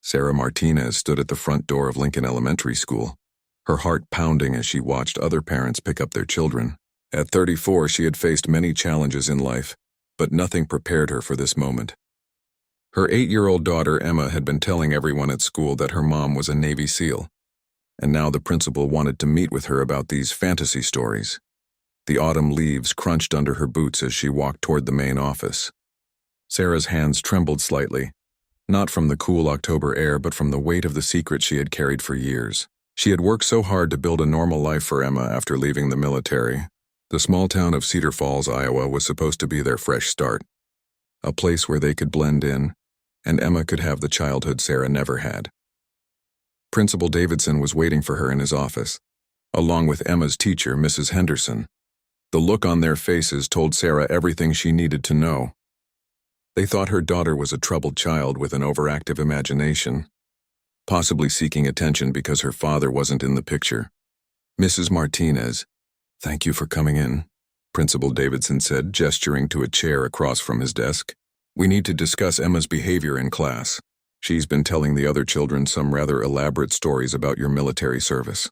Sarah Martinez stood at the front door of Lincoln Elementary School, her heart pounding as she watched other parents pick up their children. At 34, she had faced many challenges in life, but nothing prepared her for this moment. Her 8-year-old daughter, Emma, had been telling everyone at school that her mom was a Navy SEAL, and now the principal wanted to meet with her about these fantasy stories. The autumn leaves crunched under her boots as she walked toward the main office. Sarah's hands trembled slightly, not from the cool October air but from the weight of the secret she had carried for years. She had worked so hard to build a normal life for Emma after leaving the military. The small town of Cedar Falls, Iowa was supposed to be their fresh start, a place where they could blend in, and Emma could have the childhood Sarah never had. Principal Davidson was waiting for her in his office, along with Emma's teacher, Mrs. Henderson. The look on their faces told Sarah everything she needed to know. They thought her daughter was a troubled child with an overactive imagination, possibly seeking attention because her father wasn't in the picture. Mrs. Martinez, "Thank you for coming in," Principal Davidson said, gesturing to a chair across from his desk. "We need to discuss Emma's behavior in class. She's been telling the other children some rather elaborate stories about your military service."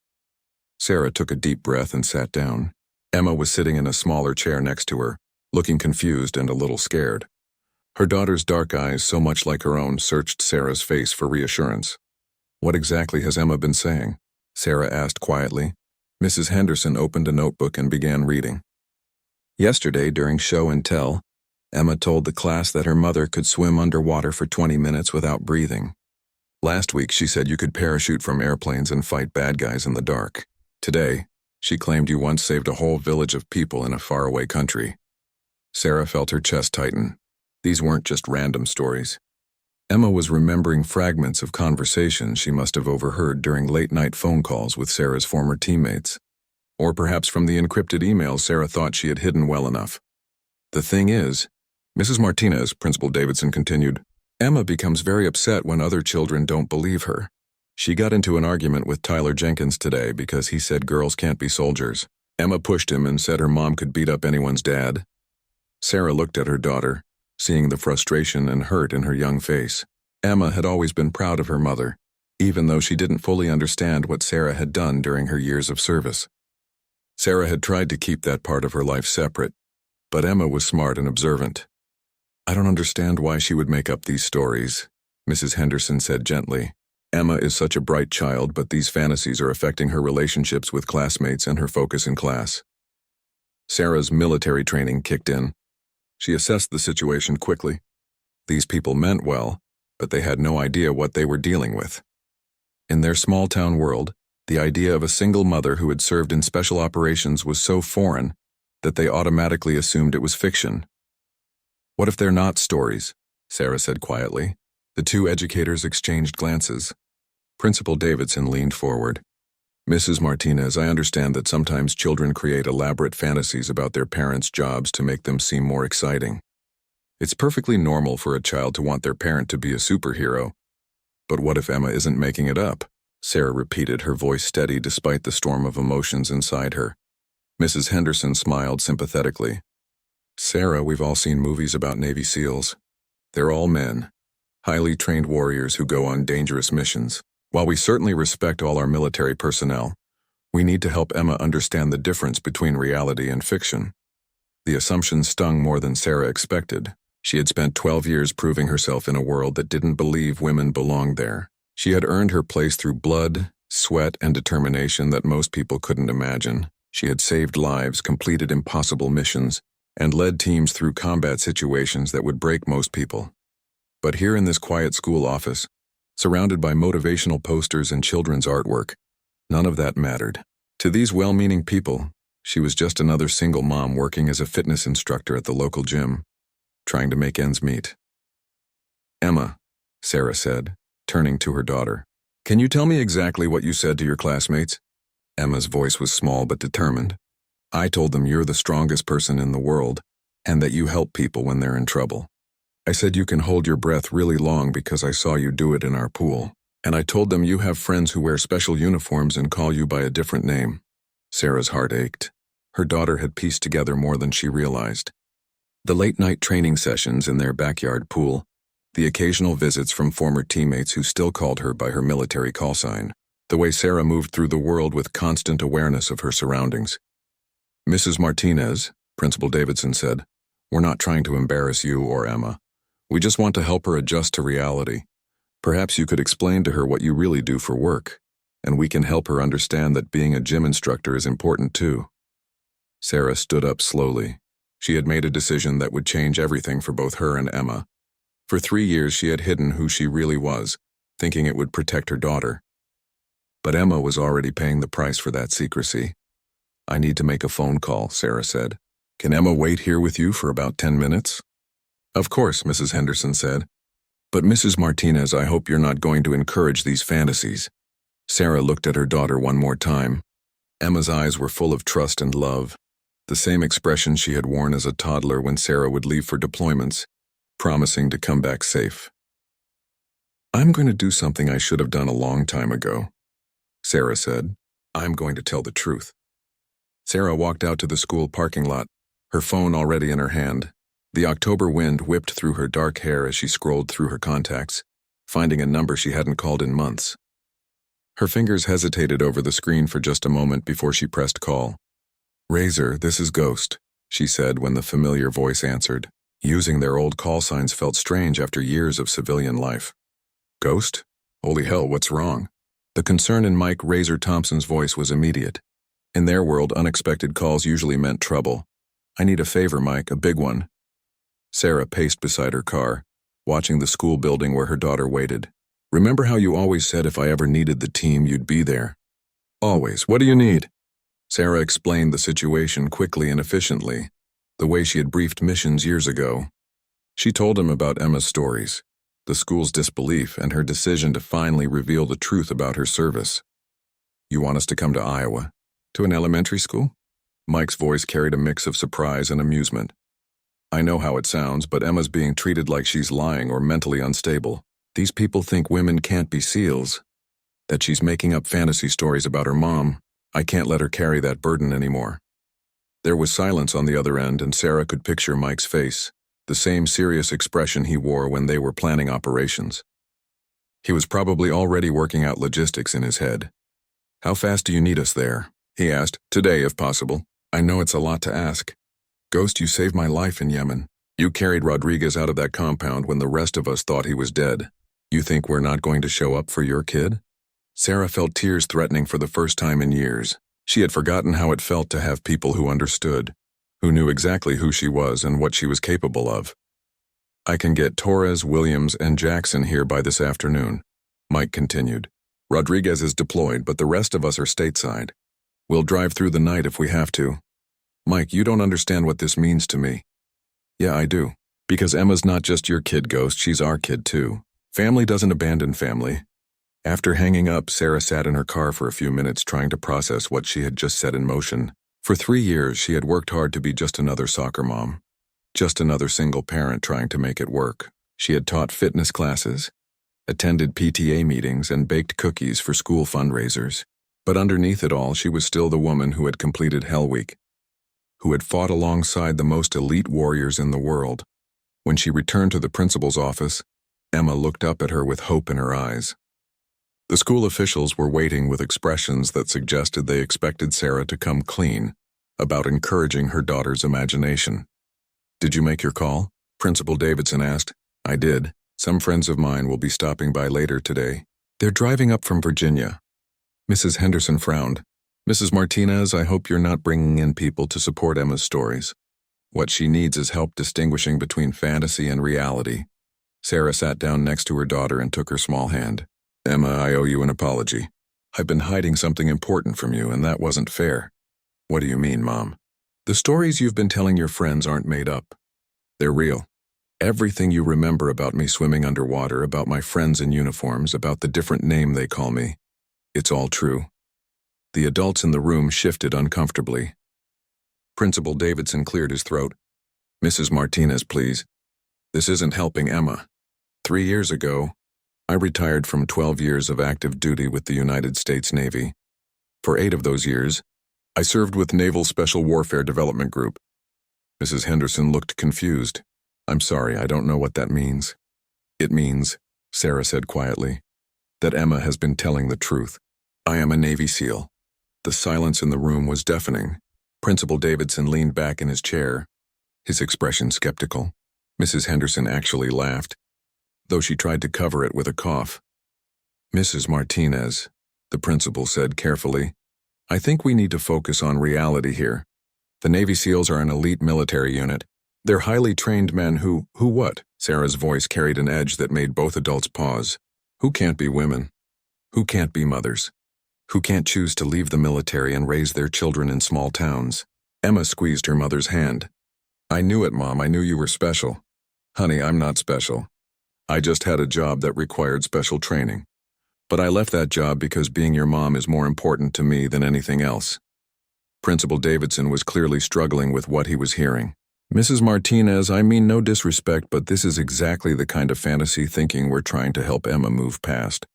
Sarah took a deep breath and sat down. Emma was sitting in a smaller chair next to her, looking confused and a little scared. Her daughter's dark eyes, so much like her own, searched Sarah's face for reassurance. "What exactly has Emma been saying?" Sarah asked quietly. Mrs. Henderson opened a notebook and began reading. "Yesterday, during show and tell, Emma told the class that her mother could swim underwater for 20 minutes without breathing. Last week, she said you could parachute from airplanes and fight bad guys in the dark. Today, she claimed you once saved a whole village of people in a faraway country." Sarah felt her chest tighten. These weren't just random stories. Emma was remembering fragments of conversations she must have overheard during late-night phone calls with Sarah's former teammates, or perhaps from the encrypted emails Sarah thought she had hidden well enough. "The thing is," Mrs. Martinez, Principal Davidson continued, "Emma becomes very upset when other children don't believe her. She got into an argument with Tyler Jenkins today because he said girls can't be soldiers. Emma pushed him and said her mom could beat up anyone's dad." Sarah looked at her daughter, seeing the frustration and hurt in her young face. Emma had always been proud of her mother, even though she didn't fully understand what Sarah had done during her years of service. Sarah had tried to keep that part of her life separate, but Emma was smart and observant. "I don't understand why she would make up these stories," Mrs. Henderson said gently. "Emma is such a bright child, but these fantasies are affecting her relationships with classmates and her focus in class." Sarah's military training kicked in. She assessed the situation quickly. These people meant well, but they had no idea what they were dealing with. In their small-town world, the idea of a single mother who had served in special operations was so foreign that they automatically assumed it was fiction. "What if they're not stories?" Sarah said quietly. The two educators exchanged glances. Principal Davidson leaned forward. "Mrs. Martinez, I understand that sometimes children create elaborate fantasies about their parents' jobs to make them seem more exciting. It's perfectly normal for a child to want their parent to be a superhero. But what if Emma isn't making it up?" Sarah repeated, her voice steady despite the storm of emotions inside her. Mrs. Henderson smiled sympathetically. "Sarah, we've all seen movies about Navy SEALs. They're all men, highly trained warriors who go on dangerous missions. While we certainly respect all our military personnel, we need to help Emma understand the difference between reality and fiction." The assumption stung more than Sarah expected. She had spent 12 years proving herself in a world that didn't believe women belonged there. She had earned her place through blood, sweat, and determination that most people couldn't imagine. She had saved lives, completed impossible missions, and led teams through combat situations that would break most people. But here in this quiet school office, surrounded by motivational posters and children's artwork, none of that mattered. To these well-meaning people, she was just another single mom working as a fitness instructor at the local gym, trying to make ends meet. "Emma," Sarah said, turning to her daughter, "can you tell me exactly what you said to your classmates?" Emma's voice was small but determined. "I told them you're the strongest person in the world, and that you help people when they're in trouble. I said you can hold your breath really long because I saw you do it in our pool. And I told them you have friends who wear special uniforms and call you by a different name." Sarah's heart ached. Her daughter had pieced together more than she realized. The late-night training sessions in their backyard pool, the occasional visits from former teammates who still called her by her military call sign, the way Sarah moved through the world with constant awareness of her surroundings. "Mrs. Martinez," Principal Davidson said, "we're not trying to embarrass you or Emma. We just want to help her adjust to reality. Perhaps you could explain to her what you really do for work, and we can help her understand that being a gym instructor is important too." Sarah stood up slowly. She had made a decision that would change everything for both her and Emma. For 3 years she had hidden who she really was, thinking it would protect her daughter. But Emma was already paying the price for that secrecy. "I need to make a phone call," Sarah said. "Can Emma wait here with you for about 10 minutes? "Of course," Mrs. Henderson said. "But Mrs. Martinez, I hope you're not going to encourage these fantasies." Sarah looked at her daughter one more time. Emma's eyes were full of trust and love, the same expression she had worn as a toddler when Sarah would leave for deployments, promising to come back safe. "I'm going to do something I should have done a long time ago," Sarah said. "I'm going to tell the truth." Sarah walked out to the school parking lot, her phone already in her hand. The October wind whipped through her dark hair as she scrolled through her contacts, finding a number she hadn't called in months. Her fingers hesitated over the screen for just a moment before she pressed call. "Razor, this is Ghost," she said when the familiar voice answered. Using their old call signs felt strange after years of civilian life. "Ghost? Holy hell, what's wrong?" The concern in Mike Razor Thompson's voice was immediate. In their world, unexpected calls usually meant trouble. "I need a favor, Mike, a big one." Sarah paced beside her car, watching the school building where her daughter waited. "Remember how you always said if I ever needed the team, you'd be there?" "Always. What do you need?" Sarah explained the situation quickly and efficiently, the way she had briefed missions years ago. She told him about Emma's stories, the school's disbelief, and her decision to finally reveal the truth about her service. "You want us to come to Iowa? To an elementary school?" Mike's voice carried a mix of surprise and amusement. "I know how it sounds, but Emma's being treated like she's lying or mentally unstable. These people think women can't be SEALs, that she's making up fantasy stories about her mom. I can't let her carry that burden anymore." There was silence on the other end, and Sarah could picture Mike's face, the same serious expression he wore when they were planning operations. He was probably already working out logistics in his head. "How fast do you need us there?" he asked. "Today, if possible." "I know it's a lot to ask. Ghost, you saved my life in Yemen. You carried Rodriguez out of that compound when the rest of us thought he was dead. You think we're not going to show up for your kid?" Sarah felt tears threatening for the first time in years. She had forgotten how it felt to have people who understood, who knew exactly who she was and what she was capable of. "I can get Torres, Williams, and Jackson here by this afternoon," Mike continued. "Rodriguez is deployed, but the rest of us are stateside. We'll drive through the night if we have to." "Mike, you don't understand what this means to me." "Yeah, I do. Because Emma's not just your kid, Ghost, she's our kid too. Family doesn't abandon family." After hanging up, Sarah sat in her car for a few minutes trying to process what she had just set in motion. For 3 years, she had worked hard to be just another soccer mom, just another single parent trying to make it work. She had taught fitness classes, attended PTA meetings, and baked cookies for school fundraisers. But underneath it all, she was still the woman who had completed Hell Week, who had fought alongside the most elite warriors in the world. When she returned to the principal's office, Emma looked up at her with hope in her eyes. The school officials were waiting with expressions that suggested they expected Sarah to come clean about encouraging her daughter's imagination. "Did you make your call?" Principal Davidson asked. "I did. Some friends of mine will be stopping by later today. They're driving up from Virginia." Mrs. Henderson frowned. "Mrs. Martinez, I hope you're not bringing in people to support Emma's stories. What she needs is help distinguishing between fantasy and reality." Sarah sat down next to her daughter and took her small hand. "Emma, I owe you an apology. I've been hiding something important from you, and that wasn't fair." "What do you mean, Mom?" "The stories you've been telling your friends aren't made up. They're real. Everything you remember about me swimming underwater, about my friends in uniforms, about the different name they call me, it's all true." The adults in the room shifted uncomfortably. Principal Davidson cleared his throat. "Mrs. Martinez, please. This isn't helping Emma. 3 years ago, I retired from 12 years of active duty with the United States Navy. For 8 of those years, I served with Naval Special Warfare Development Group." Mrs. Henderson looked confused. "I'm sorry, I don't know what that means." "It means," Sarah said quietly, "that Emma has been telling the truth. I am a Navy SEAL." The silence in the room was deafening. Principal Davidson leaned back in his chair, his expression skeptical. Mrs. Henderson actually laughed, though she tried to cover it with a cough. "Mrs. Martinez," the principal said carefully, "I think we need to focus on reality here. The Navy SEALs are an elite military unit. They're highly trained men who what?" Sarah's voice carried an edge that made both adults pause. "Who can't be women? Who can't be mothers? Who can't choose to leave the military and raise their children in small towns?" Emma squeezed her mother's hand. "I knew it, Mom. I knew you were special." "Honey, I'm not special. I just had a job that required special training. But I left that job because being your mom is more important to me than anything else." Principal Davidson was clearly struggling with what he was hearing. "Mrs. Martinez, I mean no disrespect, but this is exactly the kind of fantasy thinking we're trying to help Emma move past.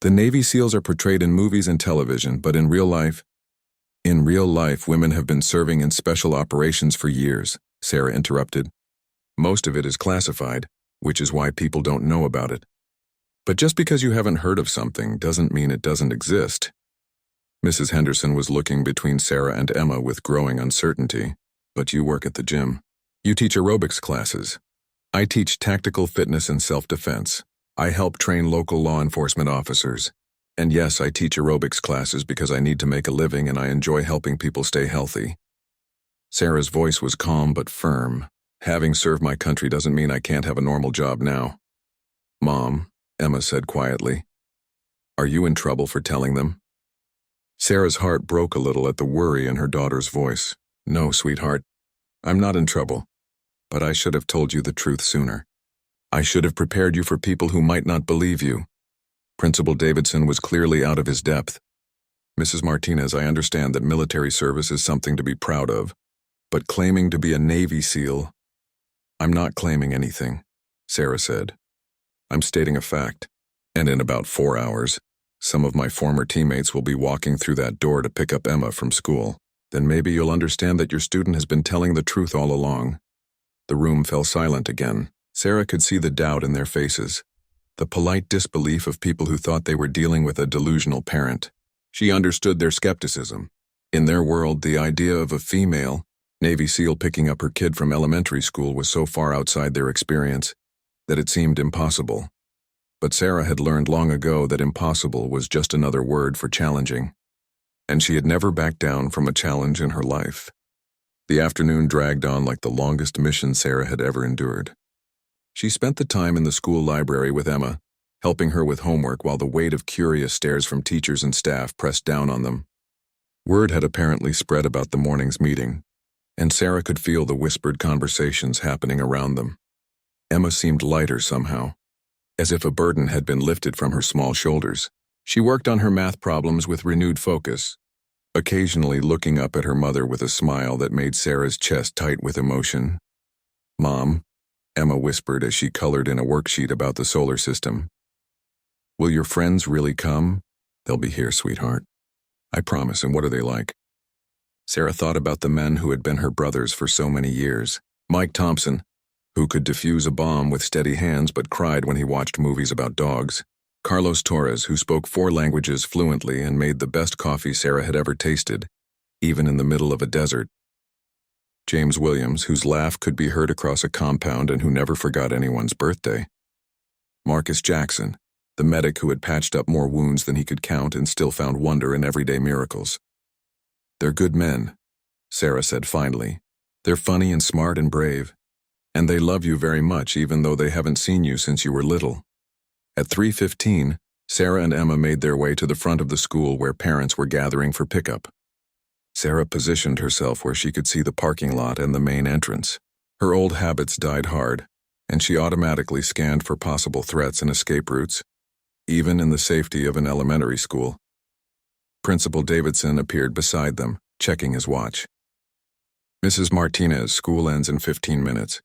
The Navy SEALs are portrayed in movies and television, but in real life, women have been serving in special operations for years," Sarah interrupted. "Most of it is classified, which is why people don't know about it. But just because you haven't heard of something doesn't mean it doesn't exist." Mrs. Henderson was looking between Sarah and Emma with growing uncertainty. "But you work at the gym. You teach aerobics classes. I teach tactical fitness and self-defense. I help train local law enforcement officers. And yes, I teach aerobics classes because I need to make a living and I enjoy helping people stay healthy." Sarah's voice was calm but firm. "Having served my country doesn't mean I can't have a normal job now." "Mom," Emma said quietly, "are you in trouble for telling them?" Sarah's heart broke a little at the worry in her daughter's voice. "No, sweetheart, I'm not in trouble. But I should have told you the truth sooner. I should have prepared you for people who might not believe you." Principal Davidson was clearly out of his depth. "Mrs. Martinez, I understand that military service is something to be proud of, but claiming to be a Navy SEAL—" "I'm not claiming anything," Sarah said. "I'm stating a fact, and in about 4 hours, some of my former teammates will be walking through that door to pick up Emma from school. Then maybe you'll understand that your student has been telling the truth all along." The room fell silent again. Sarah could see the doubt in their faces, the polite disbelief of people who thought they were dealing with a delusional parent. She understood their skepticism. In their world, the idea of a female Navy SEAL picking up her kid from elementary school was so far outside their experience that it seemed impossible. But Sarah had learned long ago that impossible was just another word for challenging. And she had never backed down from a challenge in her life. The afternoon dragged on like the longest mission Sarah had ever endured. She spent the time in the school library with Emma, helping her with homework while the weight of curious stares from teachers and staff pressed down on them. Word had apparently spread about the morning's meeting, and Sarah could feel the whispered conversations happening around them. Emma seemed lighter somehow, as if a burden had been lifted from her small shoulders. She worked on her math problems with renewed focus, occasionally looking up at her mother with a smile that made Sarah's chest tight with emotion. "Mom," Emma whispered as she colored in a worksheet about the solar system. "Will your friends really come?" "They'll be here, sweetheart. I promise, and what are they like?" Sarah thought about the men who had been her brothers for so many years. Mike Thompson, who could defuse a bomb with steady hands but cried when he watched movies about dogs. Carlos Torres, who spoke 4 languages fluently and made the best coffee Sarah had ever tasted, even in the middle of a desert. James Williams, whose laugh could be heard across a compound and who never forgot anyone's birthday. Marcus Jackson, the medic who had patched up more wounds than he could count and still found wonder in everyday miracles. "They're good men," Sarah said finally. "They're funny and smart and brave. And they love you very much even though they haven't seen you since you were little." At 3:15, Sarah and Emma made their way to the front of the school where parents were gathering for pickup. Sarah positioned herself where she could see the parking lot and the main entrance. Her old habits died hard, and she automatically scanned for possible threats and escape routes, even in the safety of an elementary school. Principal Davidson appeared beside them, checking his watch. "Mrs. Martinez, school ends in 15 minutes.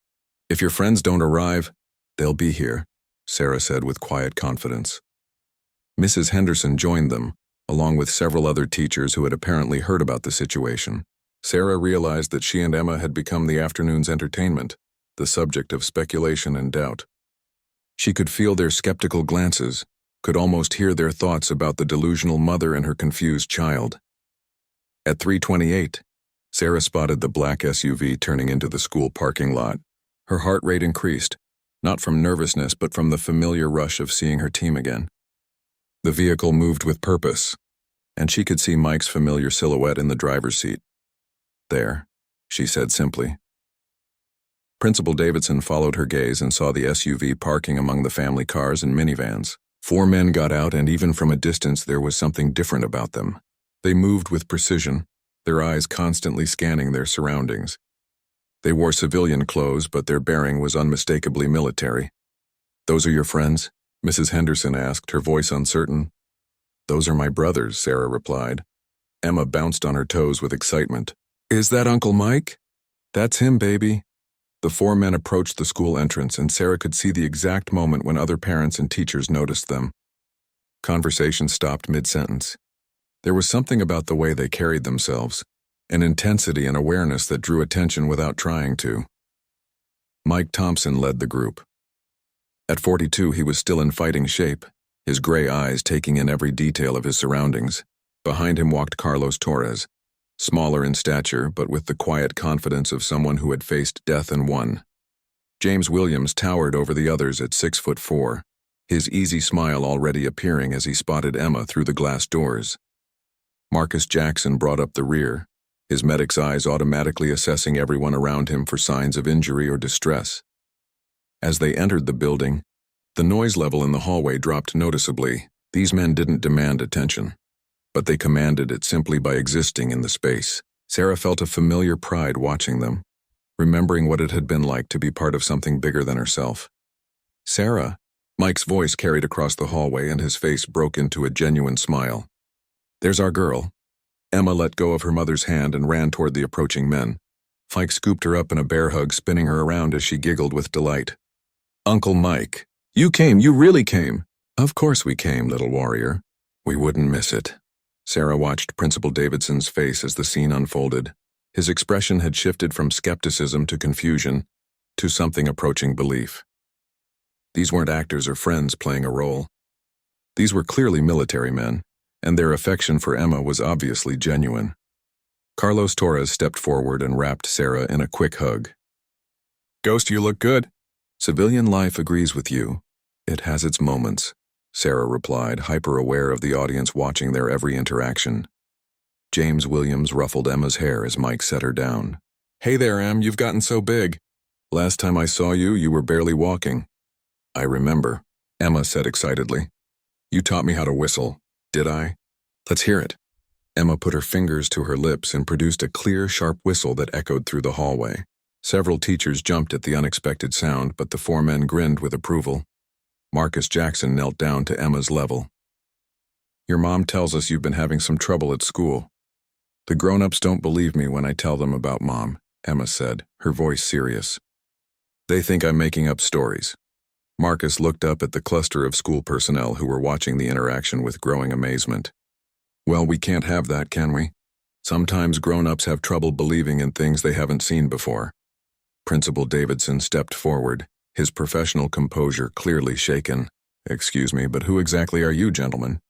If your friends don't arrive, they'll be here," Sarah said with quiet confidence. Mrs. Henderson joined them, along with several other teachers who had apparently heard about the situation. Sarah realized that she and Emma had become the afternoon's entertainment, the subject of speculation and doubt. She could feel their skeptical glances, could almost hear their thoughts about the delusional mother and her confused child. At 3:28, Sarah spotted the black SUV turning into the school parking lot. Her heart rate increased, not from nervousness but from the familiar rush of seeing her team again. The vehicle moved with purpose, and she could see Mike's familiar silhouette in the driver's seat. "There," she said simply. Principal Davidson followed her gaze and saw the SUV parking among the family cars and minivans. 4 men got out, and even from a distance there was something different about them. They moved with precision, their eyes constantly scanning their surroundings. They wore civilian clothes, but their bearing was unmistakably military. "Those are your friends?" Mrs. Henderson asked, her voice uncertain. "Those are my brothers," Sarah replied. Emma bounced on her toes with excitement. "Is that Uncle Mike?" "That's him, baby." The 4 men approached the school entrance, and Sarah could see the exact moment when other parents and teachers noticed them. Conversation stopped mid-sentence. There was something about the way they carried themselves, an intensity and awareness that drew attention without trying to. Mike Thompson led the group. At 42, he was still in fighting shape, his gray eyes taking in every detail of his surroundings. Behind him walked Carlos Torres, smaller in stature but with the quiet confidence of someone who had faced death and won. James Williams towered over the others at 6'4", his easy smile already appearing as he spotted Emma through the glass doors. Marcus Jackson brought up the rear, his medic's eyes automatically assessing everyone around him for signs of injury or distress. As they entered the building, the noise level in the hallway dropped noticeably. These men didn't demand attention, but they commanded it simply by existing in the space. Sarah felt a familiar pride watching them, remembering what it had been like to be part of something bigger than herself. "Sarah," Mike's voice carried across the hallway and his face broke into a genuine smile. "There's our girl." Emma let go of her mother's hand and ran toward the approaching men. Mike scooped her up in a bear hug, spinning her around as she giggled with delight. "Uncle Mike, you came, you really came." "Of course we came, little warrior. We wouldn't miss it." Sarah watched Principal Davidson's face as the scene unfolded. His expression had shifted from skepticism to confusion, to something approaching belief. These weren't actors or friends playing a role. These were clearly military men, and their affection for Emma was obviously genuine. Carlos Torres stepped forward and wrapped Sarah in a quick hug. "Ghost, you look good." "Civilian life agrees with you. It has its moments," Sarah replied, hyper-aware of the audience watching their every interaction. James Williams ruffled Emma's hair as Mike set her down. "Hey there, Em, you've gotten so big. Last time I saw you, you were barely walking." "I remember," Emma said excitedly. "You taught me how to whistle, did I? Let's hear it." Emma put her fingers to her lips and produced a clear, sharp whistle that echoed through the hallway. Several teachers jumped at the unexpected sound, but the 4 men grinned with approval. Marcus Jackson knelt down to Emma's level. "Your mom tells us you've been having some trouble at school." "The grown-ups don't believe me when I tell them about Mom," Emma said, her voice serious. "They think I'm making up stories." Marcus looked up at the cluster of school personnel who were watching the interaction with growing amazement. "Well, we can't have that, can we? Sometimes grown-ups have trouble believing in things they haven't seen before." Principal Davidson stepped forward, his professional composure clearly shaken. "Excuse me, but who exactly are you, gentlemen?"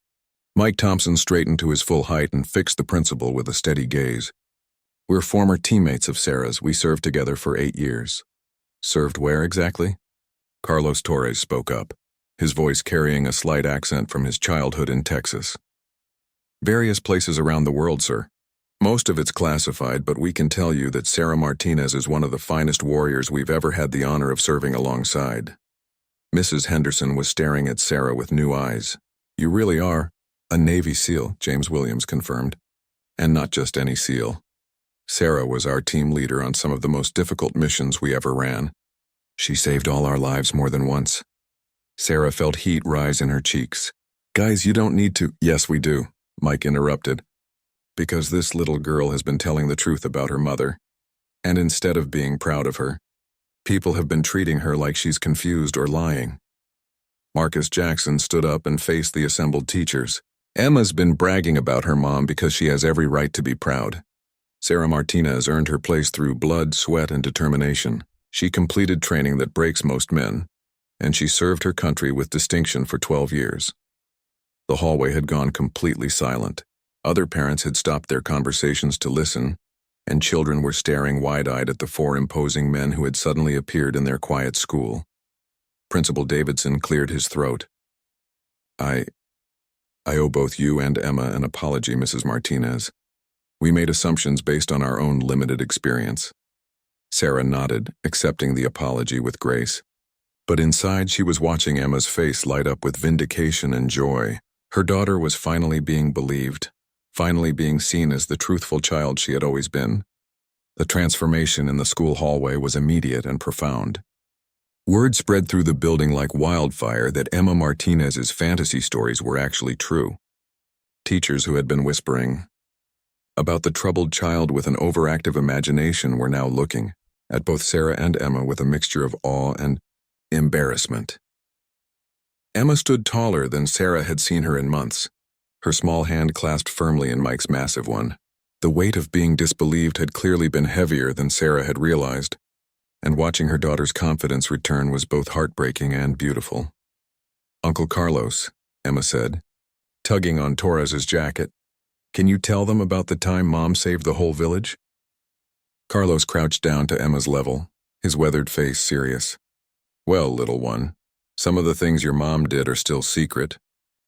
Mike Thompson straightened to his full height and fixed the principal with a steady gaze. "We're former teammates of Sarah's. We served together for 8 years." "Served where exactly?" Carlos Torres spoke up, his voice carrying a slight accent from his childhood in Texas. "Various places around the world, sir. Most of it's classified, but we can tell you that Sarah Martinez is one of the finest warriors we've ever had the honor of serving alongside." Mrs. Henderson was staring at Sarah with new eyes. "You really are a Navy SEAL," James Williams confirmed. "And not just any SEAL. Sarah was our team leader on some of the most difficult missions we ever ran. She saved all our lives more than once." Sarah felt heat rise in her cheeks. "Guys, you don't need to—" "Yes, we do," Mike interrupted. "Because this little girl has been telling the truth about her mother. And instead of being proud of her, people have been treating her like she's confused or lying." Marcus Jackson stood up and faced the assembled teachers. "Emma's been bragging about her mom because she has every right to be proud. Sarah Martinez earned her place through blood, sweat, and determination. She completed training that breaks most men, and she served her country with distinction for 12 years. The hallway had gone completely silent. Other parents had stopped their conversations to listen, and children were staring wide-eyed at the four imposing men who had suddenly appeared in their quiet school. Principal Davidson cleared his throat. I owe both you and Emma an apology, Mrs. Martinez. We made assumptions based on our own limited experience. Sarah nodded, accepting the apology with grace. But inside she was watching Emma's face light up with vindication and joy. Her daughter was finally being believed, finally being seen as the truthful child she had always been. The transformation in the school hallway was immediate and profound. Word spread through the building like wildfire that Emma Martinez's fantasy stories were actually true. Teachers who had been whispering about the troubled child with an overactive imagination were now looking at both Sarah and Emma with a mixture of awe and embarrassment. Emma stood taller than Sarah had seen her in months, her small hand clasped firmly in Mike's massive one. The weight of being disbelieved had clearly been heavier than Sarah had realized, and watching her daughter's confidence return was both heartbreaking and beautiful. Uncle Carlos, Emma said, tugging on Torres's jacket, can you tell them about the time Mom saved the whole village? Carlos crouched down to Emma's level, his weathered face serious. Well, little one, some of the things your mom did are still secret,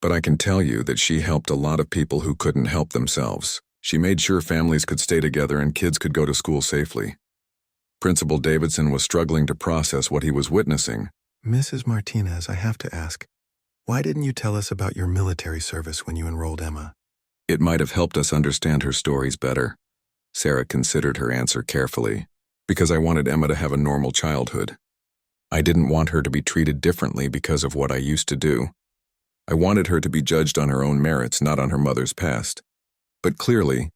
but I can tell you that she helped a lot of people who couldn't help themselves. She made sure families could stay together and kids could go to school safely. Principal Davidson was struggling to process what he was witnessing. Mrs. Martinez, I have to ask, why didn't you tell us about your military service when you enrolled Emma? It might have helped us understand her stories better. Sarah considered her answer carefully. Because I wanted Emma to have a normal childhood. I didn't want her to be treated differently because of what I used to do. I wanted her to be judged on her own merits, not on her mother's past. But clearly,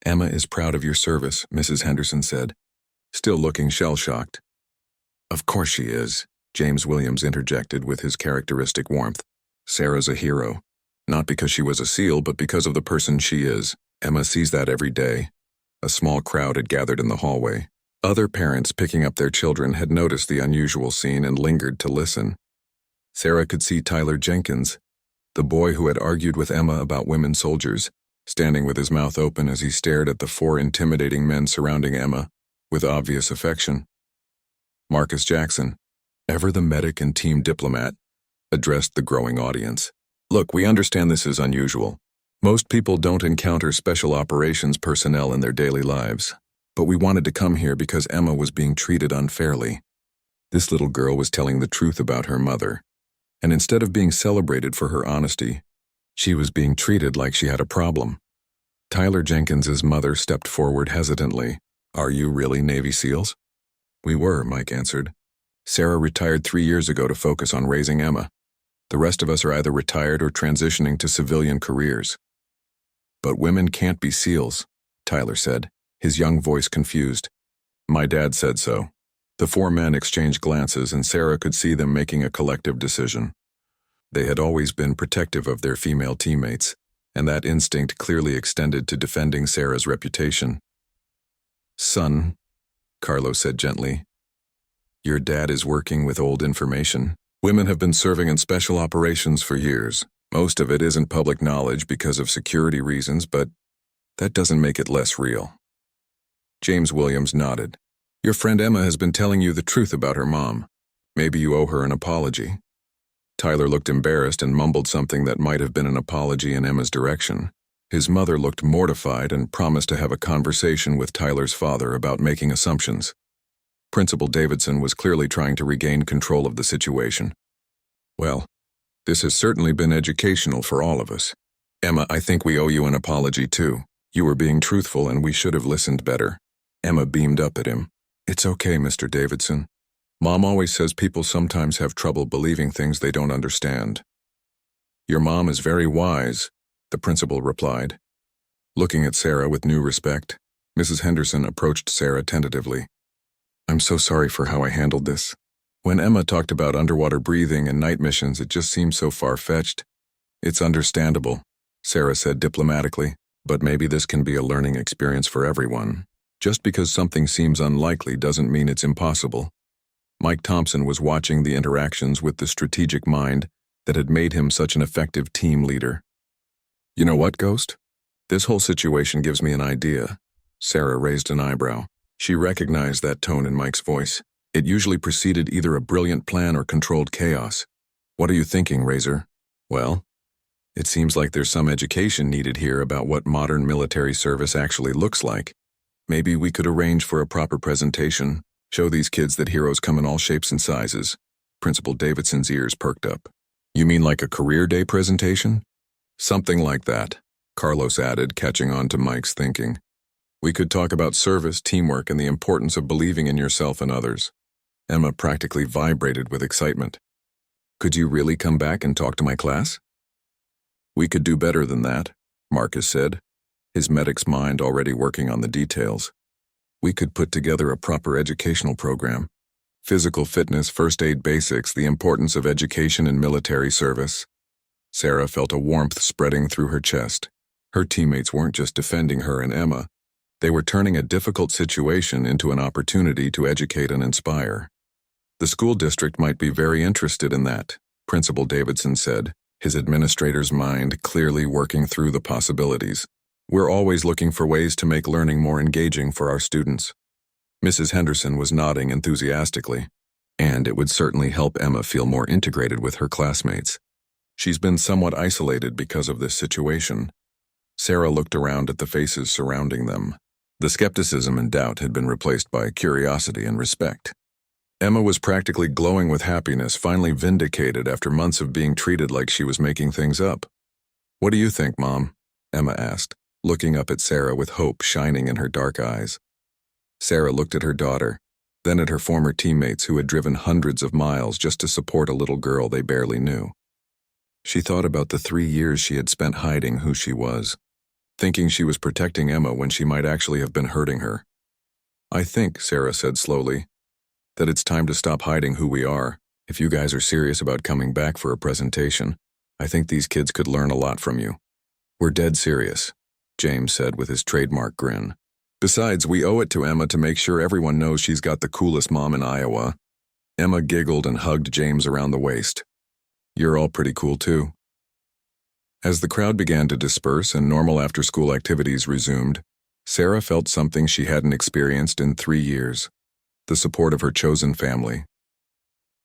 Emma is proud of your service, Mrs. Henderson said, still looking shell-shocked. Of course she is, James Williams interjected with his characteristic warmth. Sarah's a hero. Not because she was a SEAL, but because of the person she is. Emma sees that every day. A small crowd had gathered in the hallway. Other parents picking up their children had noticed the unusual scene and lingered to listen. Sarah could see Tyler Jenkins, the boy who had argued with Emma about women soldiers, standing with his mouth open as he stared at the four intimidating men surrounding Emma, with obvious affection. Marcus Jackson, ever the medic and team diplomat, addressed the growing audience. Look, we understand this is unusual. Most people don't encounter special operations personnel in their daily lives, but we wanted to come here because Emma was being treated unfairly. This little girl was telling the truth about her mother, and instead of being celebrated for her honesty, she was being treated like she had a problem. Tyler Jenkins's mother stepped forward hesitantly. Are you really Navy SEALs? We were, Mike answered. Sarah retired 3 years ago to focus on raising Emma. The rest of us are either retired or transitioning to civilian careers. But women can't be SEALs, Tyler said, his young voice confused. My dad said so. The four men exchanged glances and Sarah could see them making a collective decision. They had always been protective of their female teammates, and that instinct clearly extended to defending Sarah's reputation. Son, Carlos said gently, your dad is working with old information. Women have been serving in special operations for years. Most of it isn't public knowledge because of security reasons, but that doesn't make it less real. James Williams nodded. Your friend Emma has been telling you the truth about her mom. Maybe you owe her an apology. Tyler looked embarrassed and mumbled something that might have been an apology in Emma's direction. His mother looked mortified and promised to have a conversation with Tyler's father about making assumptions. Principal Davidson was clearly trying to regain control of the situation. Well, this has certainly been educational for all of us. Emma, I think we owe you an apology too. You were being truthful and we should have listened better. Emma beamed up at him. It's okay, Mr. Davidson. Mom always says people sometimes have trouble believing things they don't understand. Your mom is very wise, the principal replied. Looking at Sarah with new respect, Mrs. Henderson approached Sarah tentatively. I'm so sorry for how I handled this. When Emma talked about underwater breathing and night missions, it just seemed so far-fetched. It's understandable, Sarah said diplomatically, but maybe this can be a learning experience for everyone. Just because something seems unlikely doesn't mean it's impossible. Mike Thompson was watching the interactions with the strategic mind that had made him such an effective team leader. "You know what, Ghost? This whole situation gives me an idea." Sarah raised an eyebrow. She recognized that tone in Mike's voice. It usually preceded either a brilliant plan or controlled chaos. "What are you thinking, Razor?" "Well, it seems like there's some education needed here about what modern military service actually looks like. Maybe we could arrange for a proper presentation, show these kids that heroes come in all shapes and sizes." Principal Davidson's ears perked up. "You mean like a career day presentation?" "Something like that," Carlos added, catching on to Mike's thinking. "We could talk about service, teamwork, and the importance of believing in yourself and others." Emma practically vibrated with excitement. "Could you really come back and talk to my class?" "We could do better than that," Marcus said, his medic's mind already working on the details. "We could put together a proper educational program. Physical fitness, first aid basics, the importance of education in military service." Sarah felt a warmth spreading through her chest. Her teammates weren't just defending her and Emma. They were turning a difficult situation into an opportunity to educate and inspire. "The school district might be very interested in that," Principal Davidson said, his administrator's mind clearly working through the possibilities. "We're always looking for ways to make learning more engaging for our students." Mrs. Henderson was nodding enthusiastically, and it would certainly help Emma feel more integrated with her classmates. She's been somewhat isolated because of this situation. Sarah looked around at the faces surrounding them. The skepticism and doubt had been replaced by curiosity and respect. Emma was practically glowing with happiness, finally vindicated after months of being treated like she was making things up. "What do you think, Mom?" Emma asked, looking up at Sarah with hope shining in her dark eyes. Sarah looked at her daughter, then at her former teammates who had driven hundreds of miles just to support a little girl they barely knew. She thought about the 3 years she had spent hiding who she was, thinking she was protecting Emma when she might actually have been hurting her. "I think," Sarah said slowly, "that it's time to stop hiding who we are. If you guys are serious about coming back for a presentation, I think these kids could learn a lot from you." "We're dead serious," James said with his trademark grin. "Besides, we owe it to Emma to make sure everyone knows she's got the coolest mom in Iowa." Emma giggled and hugged James around the waist. "You're all pretty cool too." As the crowd began to disperse and normal after-school activities resumed, Sarah felt something she hadn't experienced in 3 years: the support of her chosen family.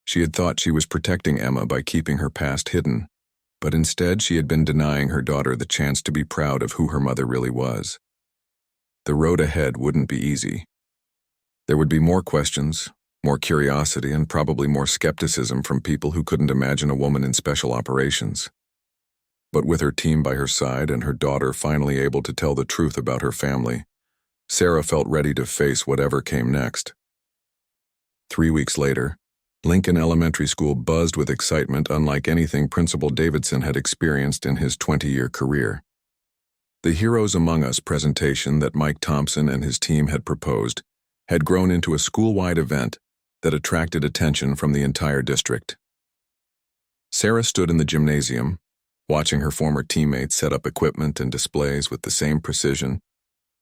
She had thought she was protecting Emma by keeping her past hidden, but instead she had been denying her daughter the chance to be proud of who her mother really was. The road ahead wouldn't be easy. There would be more questions, more curiosity, and probably more skepticism from people who couldn't imagine a woman in special operations. But with her team by her side and her daughter finally able to tell the truth about her family, Sarah felt ready to face whatever came next. 3 weeks later, Lincoln Elementary School buzzed with excitement unlike anything Principal Davidson had experienced in his 20-year career. The Heroes Among Us presentation that Mike Thompson and his team had proposed had grown into a school-wide event that attracted attention from the entire district. Sarah stood in the gymnasium, watching her former teammates set up equipment and displays with the same precision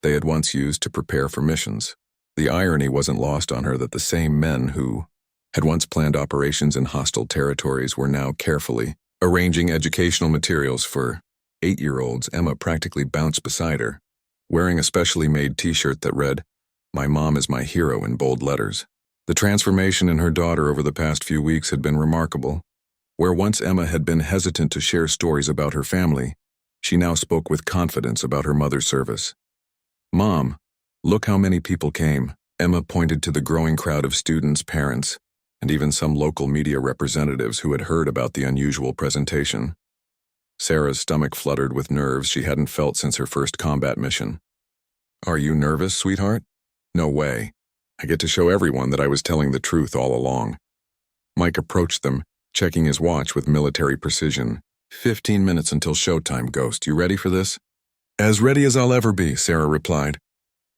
they had once used to prepare for missions. The irony wasn't lost on her that the same men who had once planned operations in hostile territories were now carefully arranging educational materials for 8-year-olds. Emma practically bounced beside her, wearing a specially made t-shirt that read, "My mom is my hero," in bold letters. The transformation in her daughter over the past few weeks had been remarkable. Where once Emma had been hesitant to share stories about her family, she now spoke with confidence about her mother's service. "Mom, look how many people came." Emma pointed to the growing crowd of students, parents, and even some local media representatives who had heard about the unusual presentation. Sarah's stomach fluttered with nerves she hadn't felt since her first combat mission. "Are you nervous, sweetheart?" "No way. I get to show everyone that I was telling the truth all along." Mike approached them, checking his watch with military precision. 15 minutes until showtime, Ghost. You ready for this?" "As ready as I'll ever be," Sarah replied.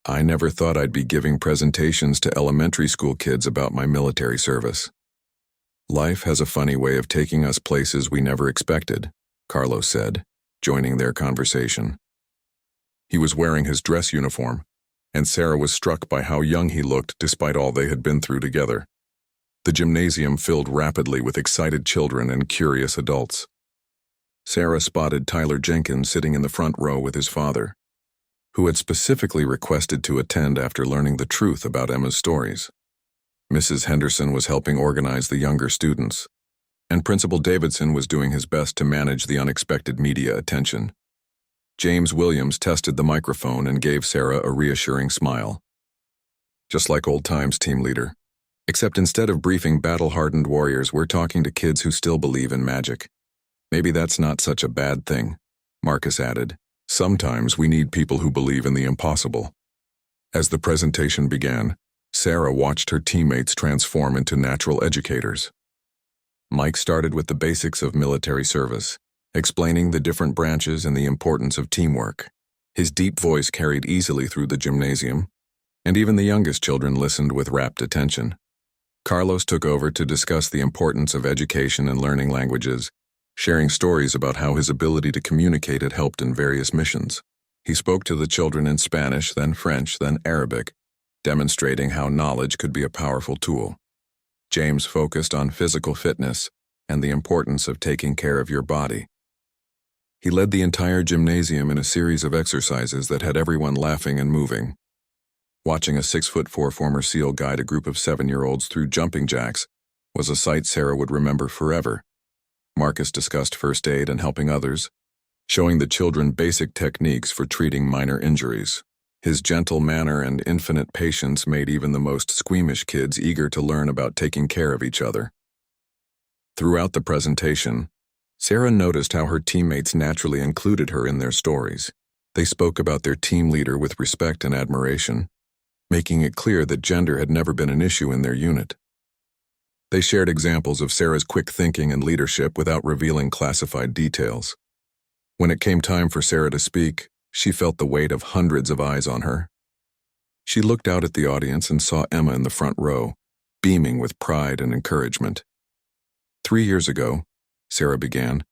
"I never thought I'd be giving presentations to elementary school kids about my military service." "Life has a funny way of taking us places we never expected," Carlos said, joining their conversation. He was wearing his dress uniform, and Sarah was struck by how young he looked despite all they had been through together. The gymnasium filled rapidly with excited children and curious adults. Sarah spotted Tyler Jenkins sitting in the front row with his father, who had specifically requested to attend after learning the truth about Emma's stories. Mrs. Henderson was helping organize the younger students, and Principal Davidson was doing his best to manage the unexpected media attention. James Williams tested the microphone and gave Sarah a reassuring smile. Just like old times, team leader. Except instead of briefing battle-hardened warriors, we're talking to kids who still believe in magic. Maybe that's not such a bad thing, Marcus added. Sometimes we need people who believe in the impossible. As the presentation began, Sarah watched her teammates transform into natural educators. Mike started with the basics of military service, explaining the different branches and the importance of teamwork. His deep voice carried easily through the gymnasium, and even the youngest children listened with rapt attention. Carlos took over to discuss the importance of education and learning languages, sharing stories about how his ability to communicate had helped in various missions. He spoke to the children in Spanish, then French, then Arabic, demonstrating how knowledge could be a powerful tool. James focused on physical fitness and the importance of taking care of your body. He led the entire gymnasium in a series of exercises that had everyone laughing and moving. Watching a 6'4" former SEAL guide a group of 7-year-olds through jumping jacks was a sight Sarah would remember forever. Marcus discussed first aid and helping others, showing the children basic techniques for treating minor injuries. His gentle manner and infinite patience made even the most squeamish kids eager to learn about taking care of each other. Throughout the presentation, Sarah noticed how her teammates naturally included her in their stories. They spoke about their team leader with respect and admiration, making it clear that gender had never been an issue in their unit. They shared examples of Sarah's quick thinking and leadership without revealing classified details. When it came time for Sarah to speak, she felt the weight of hundreds of eyes on her. She looked out at the audience and saw Emma in the front row, beaming with pride and encouragement. 3 years ago, Sarah began,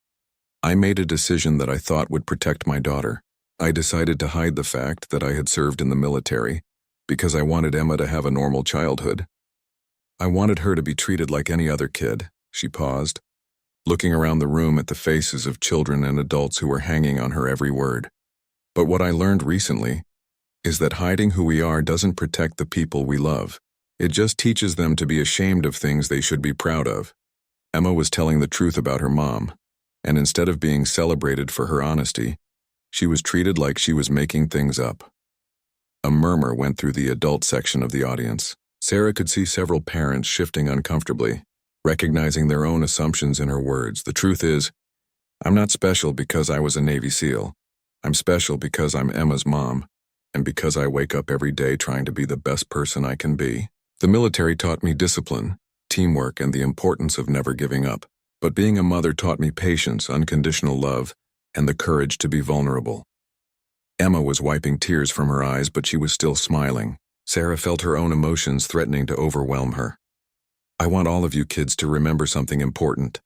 I made a decision that I thought would protect my daughter. I decided to hide the fact that I had served in the military because I wanted Emma to have a normal childhood. I wanted her to be treated like any other kid. She paused, looking around the room at the faces of children and adults who were hanging on her every word. But what I learned recently is that hiding who we are doesn't protect the people we love. It just teaches them to be ashamed of things they should be proud of. Emma was telling the truth about her mom, and instead of being celebrated for her honesty, she was treated like she was making things up. A murmur went through the adult section of the audience. Sarah could see several parents shifting uncomfortably, recognizing their own assumptions in her words. The truth is, I'm not special because I was a Navy SEAL. I'm special because I'm Emma's mom, and because I wake up every day trying to be the best person I can be. The military taught me discipline, teamwork, and the importance of never giving up. But being a mother taught me patience, unconditional love, and the courage to be vulnerable. Emma was wiping tears from her eyes, but she was still smiling. Sarah felt her own emotions threatening to overwhelm her. I want all of you kids to remember something important,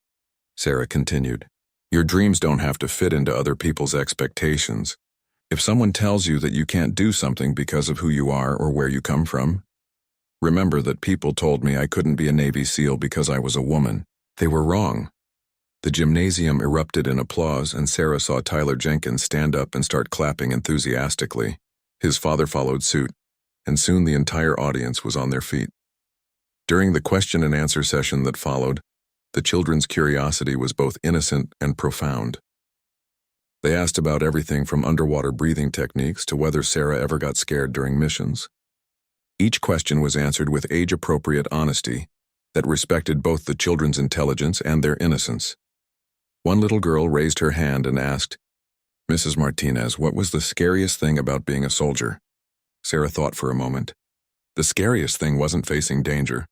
Sarah continued. Your dreams don't have to fit into other people's expectations. If someone tells you that you can't do something because of who you are or where you come from, remember that people told me I couldn't be a Navy SEAL because I was a woman. They were wrong. The gymnasium erupted in applause, and Sarah saw Tyler Jenkins stand up and start clapping enthusiastically. His father followed suit, and soon the entire audience was on their feet. During the question and answer session that followed, the children's curiosity was both innocent and profound. They asked about everything from underwater breathing techniques to whether Sarah ever got scared during missions. Each question was answered with age-appropriate honesty that respected both the children's intelligence and their innocence. One little girl raised her hand and asked, Mrs. Martinez, what was the scariest thing about being a soldier? Sarah thought for a moment. The scariest thing wasn't facing danger.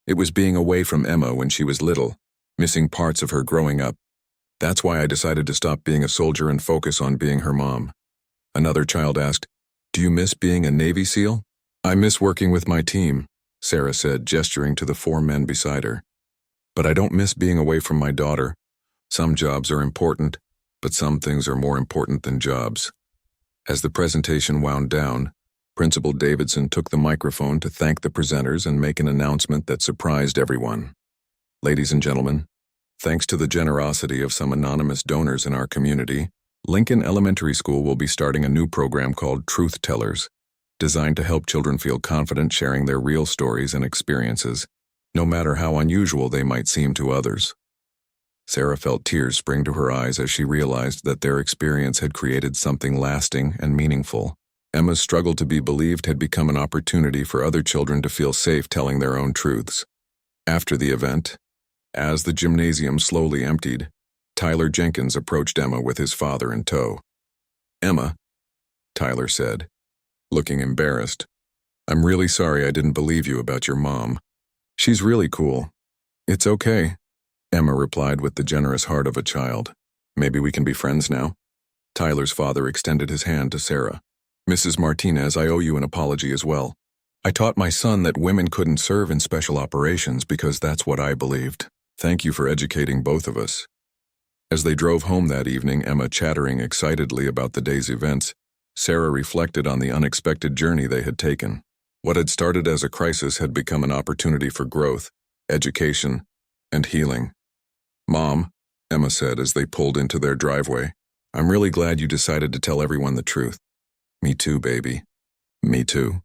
It was being away from Emma when she was little, missing parts of her growing up. That's why I decided to stop being a soldier and focus on being her mom. Another child asked, Do you miss being a Navy SEAL? I miss working with my team, Sarah said, gesturing to the 4 men beside her. But I don't miss being away from my daughter. Some jobs are important, but some things are more important than jobs. As the presentation wound down, Principal Davidson took the microphone to thank the presenters and make an announcement that surprised everyone. Ladies and gentlemen, thanks to the generosity of some anonymous donors in our community, Lincoln Elementary School will be starting a new program called Truth Tellers, designed to help children feel confident sharing their real stories and experiences, no matter how unusual they might seem to others. Sarah felt tears spring to her eyes as she realized that their experience had created something lasting and meaningful. Emma's struggle to be believed had become an opportunity for other children to feel safe telling their own truths. After the event, as the gymnasium slowly emptied, Tyler Jenkins approached Emma with his father in tow. "Emma," Tyler said, looking embarrassed, "I'm really sorry I didn't believe you about your mom. She's really cool." "It's okay," Emma replied with the generous heart of a child. "Maybe we can be friends now?" Tyler's father extended his hand to Sarah. "Mrs. Martinez, I owe you an apology as well. I taught my son that women couldn't serve in special operations because that's what I believed. Thank you for educating both of us." As they drove home that evening, Emma chattering excitedly about the day's events, Sarah reflected on the unexpected journey they had taken. What had started as a crisis had become an opportunity for growth, education, and healing. "Mom," Emma said as they pulled into their driveway, "I'm really glad you decided to tell everyone the truth." "Me too, baby. Me too."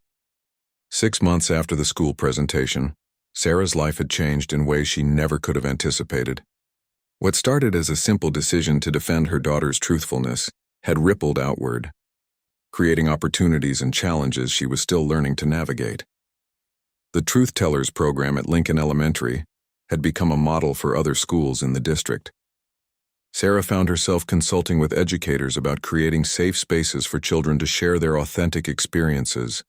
6 months after the school presentation, Sarah's life had changed in ways she never could have anticipated. What started as a simple decision to defend her daughter's truthfulness had rippled outward, creating opportunities and challenges she was still learning to navigate. The Truth Tellers program at Lincoln Elementary had become a model for other schools in the district. Sarah found herself consulting with educators about creating safe spaces for children to share their authentic experiences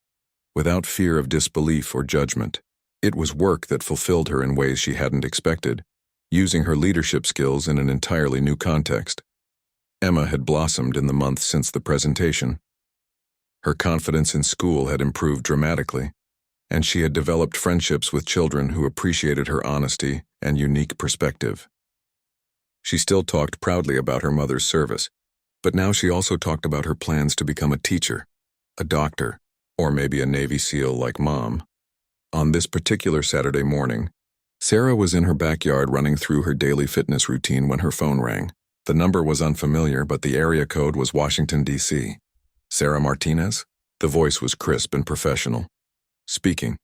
without fear of disbelief or judgment. It was work that fulfilled her in ways she hadn't expected, using her leadership skills in an entirely new context. Emma had blossomed in the months since the presentation. Her confidence in school had improved dramatically, and she had developed friendships with children who appreciated her honesty and unique perspective. She still talked proudly about her mother's service, but now she also talked about her plans to become a teacher, a doctor, or maybe a Navy SEAL like Mom. On this particular Saturday morning, Sarah was in her backyard running through her daily fitness routine when her phone rang. The number was unfamiliar, but the area code was Washington, D.C. "Sarah Martinez?" The voice was crisp and professional. "Speaking."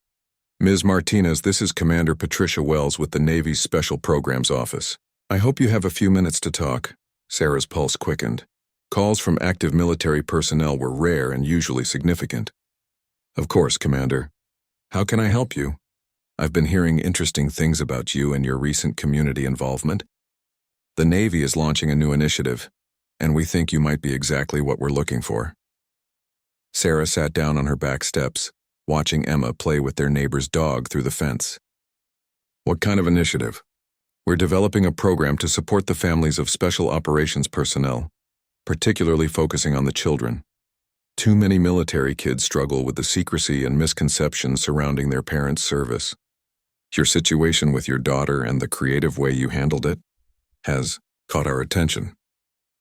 "Ms. Martinez, this is Commander Patricia Wells with the Navy's Special Programs Office. I hope you have a few minutes to talk." Sarah's pulse quickened. Calls from active military personnel were rare and usually significant. "Of course, Commander. How can I help you? I've been hearing interesting things about you and your recent community involvement. The Navy is launching a new initiative, and we think you might be exactly what we're looking for." Sarah sat down on her back steps, watching Emma play with their neighbor's dog through the fence. "What kind of initiative?" "We're developing a program to support the families of special operations personnel, particularly focusing on the children. Too many military kids struggle with the secrecy and misconceptions surrounding their parents' service. Your situation with your daughter and the creative way you handled it has caught our attention."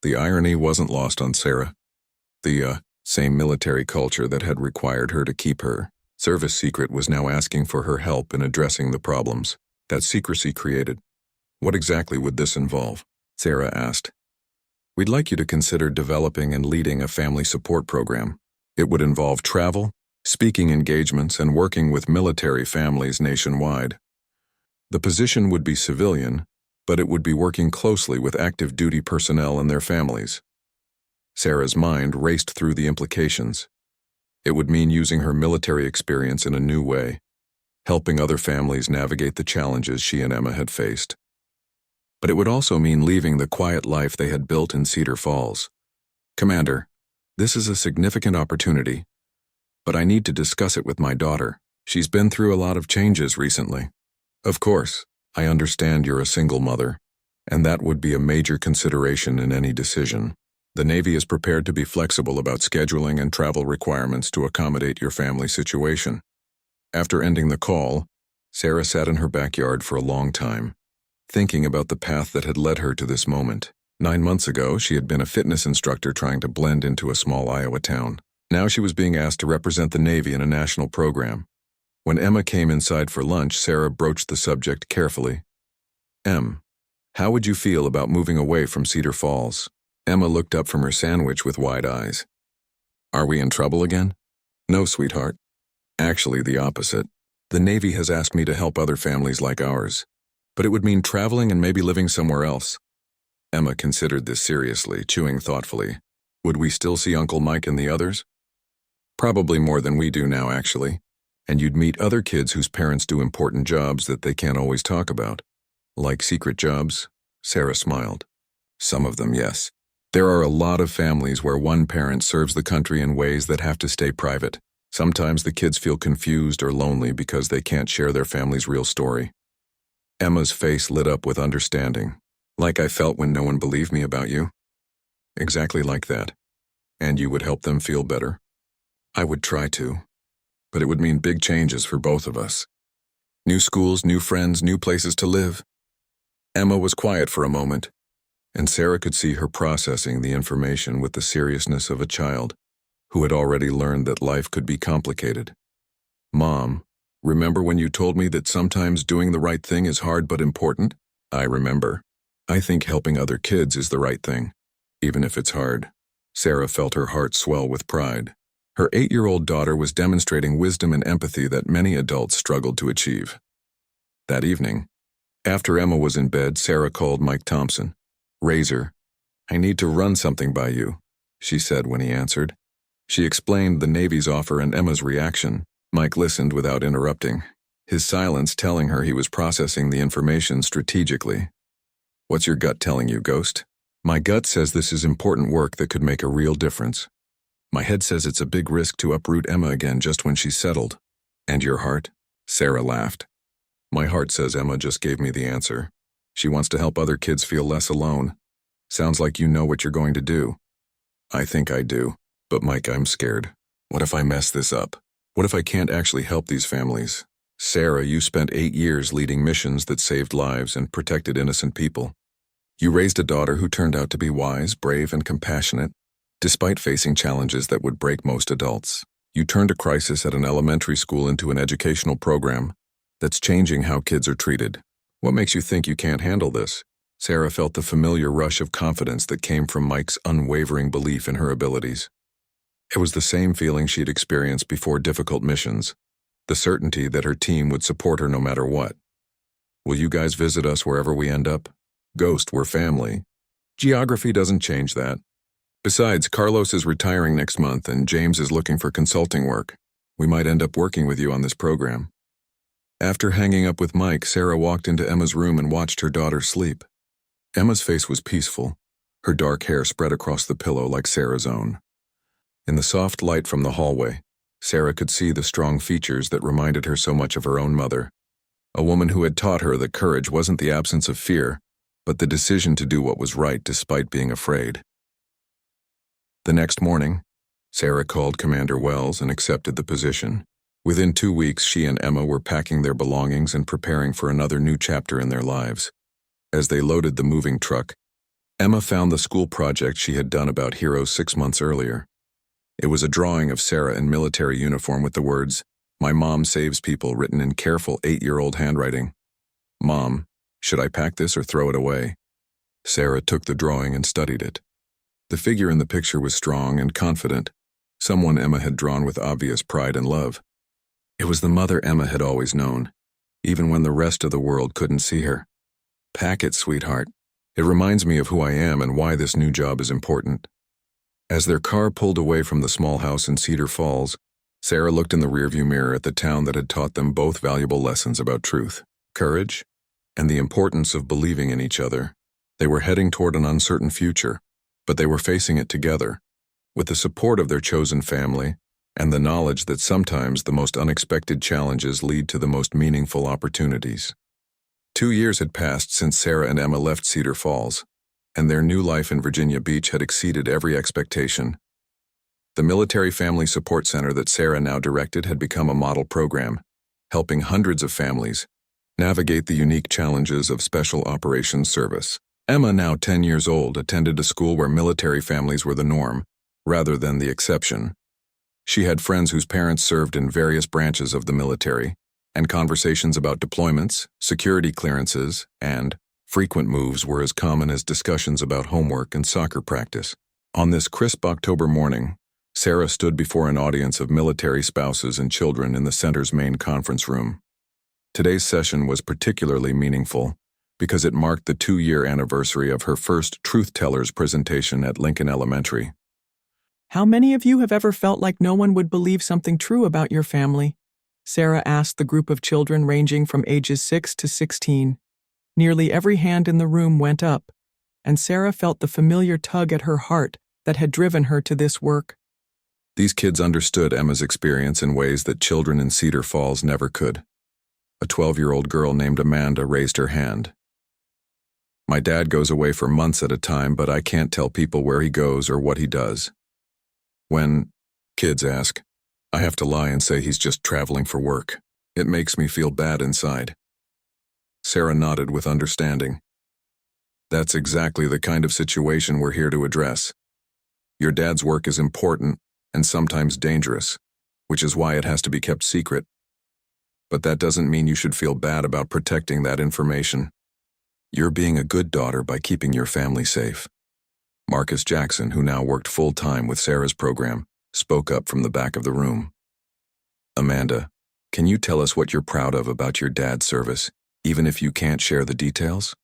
The irony wasn't lost on Sarah. The same military culture that had required her to keep her service secret was now asking for her help in addressing the problems that secrecy created. "What exactly would this involve?" Sarah asked. "We'd like you to consider developing and leading a family support program. It would involve travel, speaking engagements, and working with military families nationwide. The position would be civilian, but it would be working closely with active duty personnel and their families." Sarah's mind raced through the implications. It would mean using her military experience in a new way, helping other families navigate the challenges she and Emma had faced. But it would also mean leaving the quiet life they had built in Cedar Falls. "Commander, this is a significant opportunity, but I need to discuss it with my daughter. She's been through a lot of changes recently." "Of course, I understand you're a single mother, and that would be a major consideration in any decision. The Navy is prepared to be flexible about scheduling and travel requirements to accommodate your family situation." After ending the call, Sarah sat in her backyard for a long time, thinking about the path that had led her to this moment. 9 months ago, she had been a fitness instructor trying to blend into a small Iowa town. Now she was being asked to represent the Navy in a national program. When Emma came inside for lunch, Sarah broached the subject carefully. How would you feel about moving away from Cedar Falls? Emma looked up from her sandwich with wide eyes. Are we in trouble again? No, sweetheart. Actually, the opposite. The Navy has asked me to help other families like ours. But it would mean traveling and maybe living somewhere else. Emma considered this seriously, chewing thoughtfully. Would we still see Uncle Mike and the others? Probably more than we do now, actually. And you'd meet other kids whose parents do important jobs that they can't always talk about. Like secret jobs? Sarah smiled. Some of them, yes. There are a lot of families where one parent serves the country in ways that have to stay private. Sometimes the kids feel confused or lonely because they can't share their family's real story. Emma's face lit up with understanding. Like I felt when no one believed me about you? Exactly like that. And you would help them feel better? I would try to. But it would mean big changes for both of us. New schools, new friends, new places to live. Emma was quiet for a moment, and Sarah could see her processing the information with the seriousness of a child who had already learned that life could be complicated. Mom, remember when you told me that sometimes doing the right thing is hard but important? I remember. I think helping other kids is the right thing, even if it's hard. Sarah felt her heart swell with pride. Her 8-year-old daughter was demonstrating wisdom and empathy that many adults struggled to achieve. That evening, after Emma was in bed, Sarah called Mike Thompson. Razor, I need to run something by you, she said when he answered. She explained the Navy's offer and Emma's reaction. Mike listened without interrupting, his silence telling her he was processing the information strategically. What's your gut telling you, Ghost? My gut says this is important work that could make a real difference. My head says it's a big risk to uproot Emma again just when she's settled. And your heart? Sarah laughed. My heart says Emma just gave me the answer. She wants to help other kids feel less alone. Sounds like you know what you're going to do. I think I do. But Mike, I'm scared. What if I mess this up? What if I can't actually help these families? Sarah, you spent 8 years leading missions that saved lives and protected innocent people. You raised a daughter who turned out to be wise, brave, and compassionate, despite facing challenges that would break most adults. You turned a crisis at an elementary school into an educational program that's changing how kids are treated. What makes you think you can't handle this? Sarah felt the familiar rush of confidence that came from Mike's unwavering belief in her abilities. It was the same feeling she'd experienced before difficult missions, the certainty that her team would support her no matter what. Will you guys visit us wherever we end up? Ghost, we're family. Geography doesn't change that. Besides, Carlos is retiring next month and James is looking for consulting work. We might end up working with you on this program. After hanging up with Mike, Sarah walked into Emma's room and watched her daughter sleep. Emma's face was peaceful, her dark hair spread across the pillow like Sarah's own. In the soft light from the hallway, Sarah could see the strong features that reminded her so much of her own mother, a woman who had taught her that courage wasn't the absence of fear, but the decision to do what was right despite being afraid. The next morning, Sarah called Commander Wells and accepted the position. Within 2 weeks, she and Emma were packing their belongings and preparing for another new chapter in their lives. As they loaded the moving truck, Emma found the school project she had done about heroes 6 months earlier. It was a drawing of Sarah in military uniform with the words, "My mom saves people," written in careful 8-year-old handwriting. Mom, should I pack this or throw it away? Sarah took the drawing and studied it. The figure in the picture was strong and confident, someone Emma had drawn with obvious pride and love. It was the mother Emma had always known, even when the rest of the world couldn't see her. Pack it, sweetheart. It reminds me of who I am and why this new job is important. As their car pulled away from the small house in Cedar Falls, Sarah looked in the rearview mirror at the town that had taught them both valuable lessons about truth, courage, and the importance of believing in each other. They were heading toward an uncertain future, but they were facing it together, with the support of their chosen family and the knowledge that sometimes the most unexpected challenges lead to the most meaningful opportunities. 2 years had passed since Sarah and Emma left Cedar Falls, and their new life in Virginia Beach had exceeded every expectation. The Military Family Support Center that Sarah now directed had become a model program, helping hundreds of families navigate the unique challenges of Special Operations Service. Emma, now 10 years old, attended a school where military families were the norm, rather than the exception. She had friends whose parents served in various branches of the military, and conversations about deployments, security clearances, and frequent moves were as common as discussions about homework and soccer practice. On this crisp October morning, Sarah stood before an audience of military spouses and children in the center's main conference room. Today's session was particularly meaningful because it marked the 2-year anniversary of her first Truth Tellers presentation at Lincoln Elementary. How many of you have ever felt like no one would believe something true about your family? Sarah asked the group of children ranging from ages 6 to 16. Nearly every hand in the room went up, and Sarah felt the familiar tug at her heart that had driven her to this work. These kids understood Emma's experience in ways that children in Cedar Falls never could. A 12-year-old girl named Amanda raised her hand. "My dad goes away for months at a time, but I can't tell people where he goes or what he does. When kids ask, I have to lie and say he's just traveling for work. It makes me feel bad inside." Sarah nodded with understanding. "That's exactly the kind of situation we're here to address. Your dad's work is important and sometimes dangerous, which is why it has to be kept secret. But that doesn't mean you should feel bad about protecting that information. You're being a good daughter by keeping your family safe." Marcus Jackson, who now worked full-time with Sarah's program, spoke up from the back of the room. "Amanda, can you tell us what you're proud of about your dad's service, even if you can't share the details?"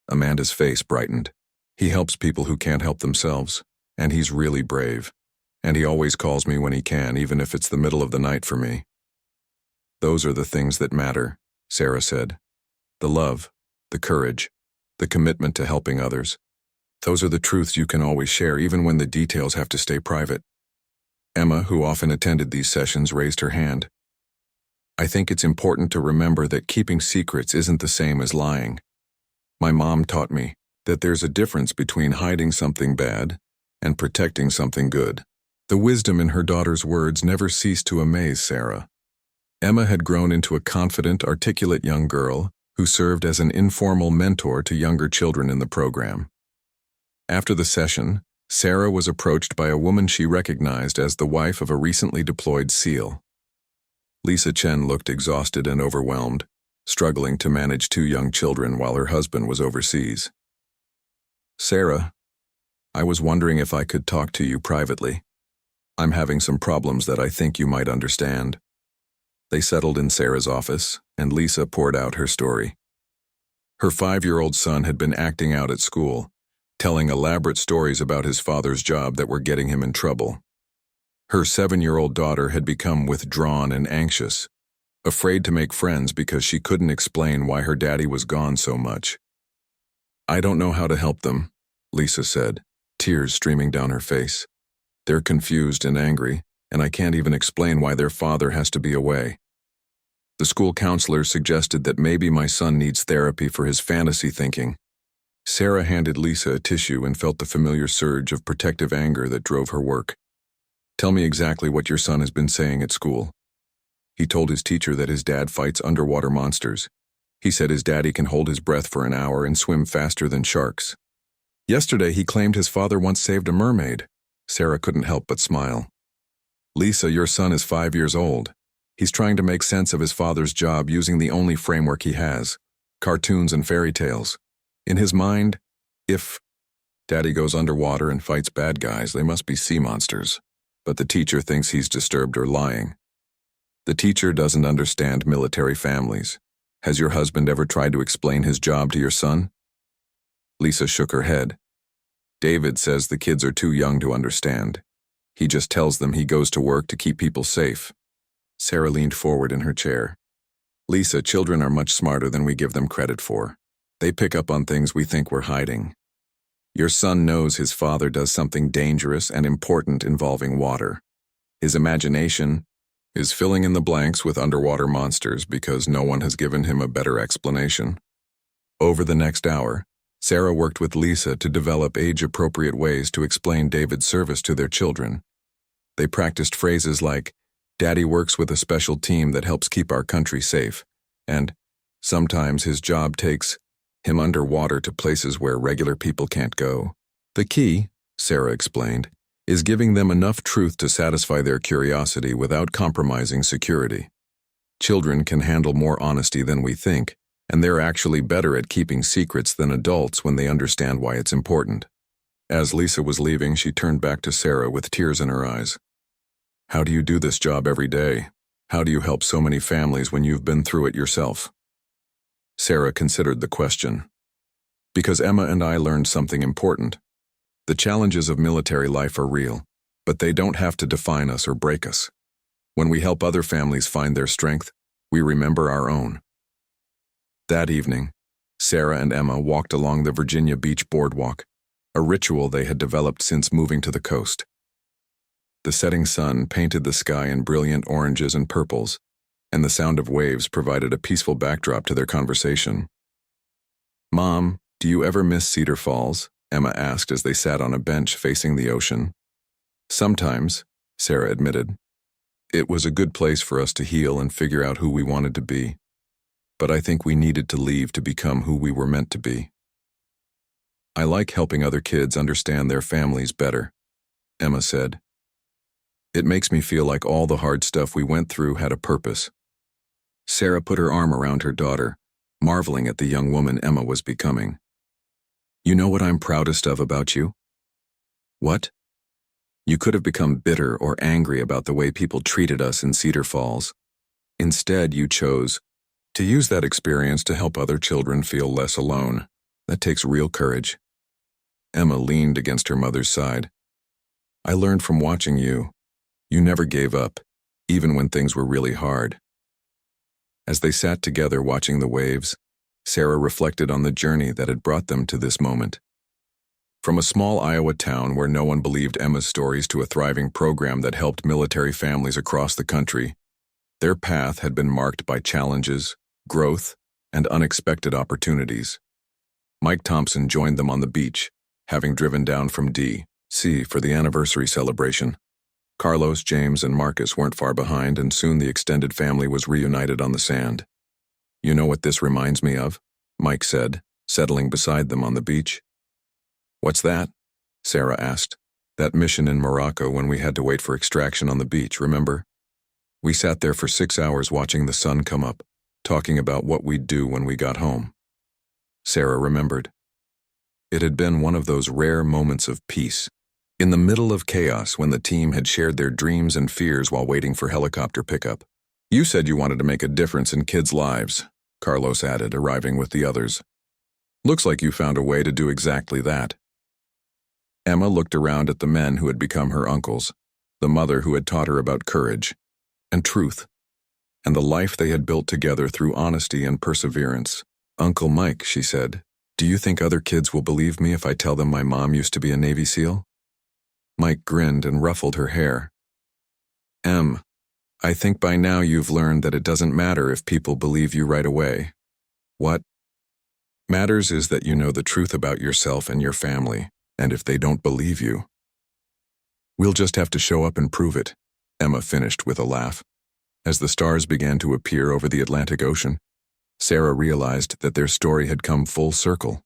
Amanda's face brightened. "He helps people who can't help themselves, and he's really brave. And he always calls me when he can, even if it's the middle of the night for me." "Those are the things that matter," Sarah said. "The love, the courage, the commitment to helping others. Those are the truths you can always share, even when the details have to stay private." Emma, who often attended these sessions, raised her hand. "I think it's important to remember that keeping secrets isn't the same as lying. My mom taught me that there's a difference between hiding something bad and protecting something good." The wisdom in her daughter's words never ceased to amaze Sarah. Emma had grown into a confident, articulate young girl who served as an informal mentor to younger children in the program. After the session, Sarah was approached by a woman she recognized as the wife of a recently deployed SEAL. Lisa Chen looked exhausted and overwhelmed, struggling to manage 2 young children while her husband was overseas. "Sarah, I was wondering if I could talk to you privately. I'm having some problems that I think you might understand." They settled in Sarah's office, and Lisa poured out her story. Her 5-year-old son had been acting out at school, telling elaborate stories about his father's job that were getting him in trouble. Her 7-year-old daughter had become withdrawn and anxious, afraid to make friends because she couldn't explain why her daddy was gone so much. "I don't know how to help them," Lisa said, tears streaming down her face. "They're confused and angry, and I can't even explain why their father has to be away. The school counselor suggested that maybe my son needs therapy for his fantasy thinking." Sarah handed Lisa a tissue and felt the familiar surge of protective anger that drove her work. "Tell me exactly what your son has been saying at school." "He told his teacher that his dad fights underwater monsters. He said his daddy can hold his breath for an hour and swim faster than sharks. Yesterday he claimed his father once saved a mermaid." Sarah couldn't help but smile. "Lisa, your son is 5 years old. He's trying to make sense of his father's job using the only framework he has, cartoons and fairy tales. In his mind, if daddy goes underwater and fights bad guys, they must be sea monsters. But the teacher thinks he's disturbed or lying. The teacher doesn't understand military families. Has your husband ever tried to explain his job to your son?" Lisa shook her head. "David says the kids are too young to understand. He just tells them he goes to work to keep people safe." Sarah leaned forward in her chair. "Lisa, children are much smarter than we give them credit for. They pick up on things we think we're hiding. Your son knows his father does something dangerous and important involving water. His imagination is filling in the blanks with underwater monsters because no one has given him a better explanation." Over the next hour, Sarah worked with Lisa to develop age-appropriate ways to explain David's service to their children. They practiced phrases like, "Daddy works with a special team that helps keep our country safe," and "Sometimes his job takes him underwater to places where regular people can't go." "The key," Sarah explained, is giving them enough truth to satisfy their curiosity without compromising security. Children can handle more honesty than we think, and they're actually better at keeping secrets than adults when they understand why it's important. As Lisa was leaving, she turned back to Sarah with tears in her eyes. How do you do this job every day? How do you help so many families when you've been through it yourself? Sarah considered the question. Because Emma and I learned something important. The challenges of military life are real, but they don't have to define us or break us. When we help other families find their strength, we remember our own. That evening, Sarah and Emma walked along the Virginia Beach boardwalk, a ritual they had developed since moving to the coast. The setting sun painted the sky in brilliant oranges and purples, and the sound of waves provided a peaceful backdrop to their conversation. "Mom, do you ever miss Cedar Falls?" Emma asked as they sat on a bench facing the ocean. "Sometimes," Sarah admitted. "It was a good place for us to heal and figure out who we wanted to be. But I think we needed to leave to become who we were meant to be." "I like helping other kids understand their families better," Emma said. "It makes me feel like all the hard stuff we went through had a purpose." Sarah put her arm around her daughter, marveling at the young woman Emma was becoming. "You know what I'm proudest of about you?" "What?" "You could have become bitter or angry about the way people treated us in Cedar Falls. Instead, you chose to use that experience to help other children feel less alone. That takes real courage." Emma leaned against her mother's side. "I learned from watching you. You never gave up, even when things were really hard." As they sat together watching the waves, Sarah reflected on the journey that had brought them to this moment. From a small Iowa town where no one believed Emma's stories to a thriving program that helped military families across the country, their path had been marked by challenges, growth, and unexpected opportunities. Mike Thompson joined them on the beach, having driven down from D.C. for the anniversary celebration. Carlos, James, and Marcus weren't far behind, and soon the extended family was reunited on the sand. "You know what this reminds me of?" Mike said, settling beside them on the beach. "What's that?" Sarah asked. "That mission in Morocco when we had to wait for extraction on the beach, remember? We sat there for 6 hours watching the sun come up, talking about what we'd do when we got home." Sarah remembered. It had been one of those rare moments of peace, in the middle of chaos when the team had shared their dreams and fears while waiting for helicopter pickup. "You said you wanted to make a difference in kids' lives," Carlos added, arriving with the others. "Looks like you found a way to do exactly that." Emma looked around at the men who had become her uncles, the mother who had taught her about courage and truth, and the life they had built together through honesty and perseverance. "Uncle Mike," she said, "do you think other kids will believe me if I tell them my mom used to be a Navy SEAL?" Mike grinned and ruffled her hair. "Em, I think by now you've learned that it doesn't matter if people believe you right away. What matters is that you know the truth about yourself and your family, and if they don't believe you, we'll just have to show up and prove it," Emma finished with a laugh. As the stars began to appear over the Atlantic Ocean, Sarah realized that their story had come full circle.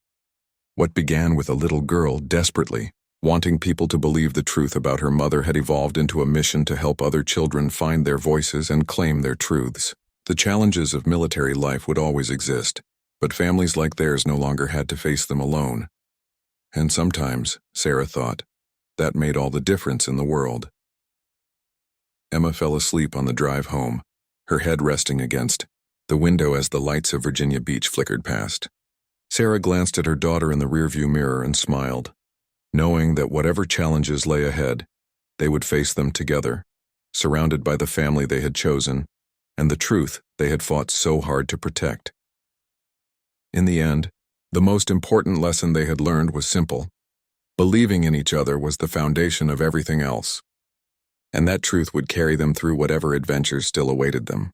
What began with a little girl desperately wanting people to believe the truth about her mother had evolved into a mission to help other children find their voices and claim their truths. The challenges of military life would always exist, but families like theirs no longer had to face them alone. And sometimes, Sarah thought, that made all the difference in the world. Emma fell asleep on the drive home, her head resting against the window as the lights of Virginia Beach flickered past. Sarah glanced at her daughter in the rearview mirror and smiled, knowing that whatever challenges lay ahead, they would face them together, surrounded by the family they had chosen and the truth they had fought so hard to protect. In the end, the most important lesson they had learned was simple. Believing in each other was the foundation of everything else, and that truth would carry them through whatever adventures still awaited them.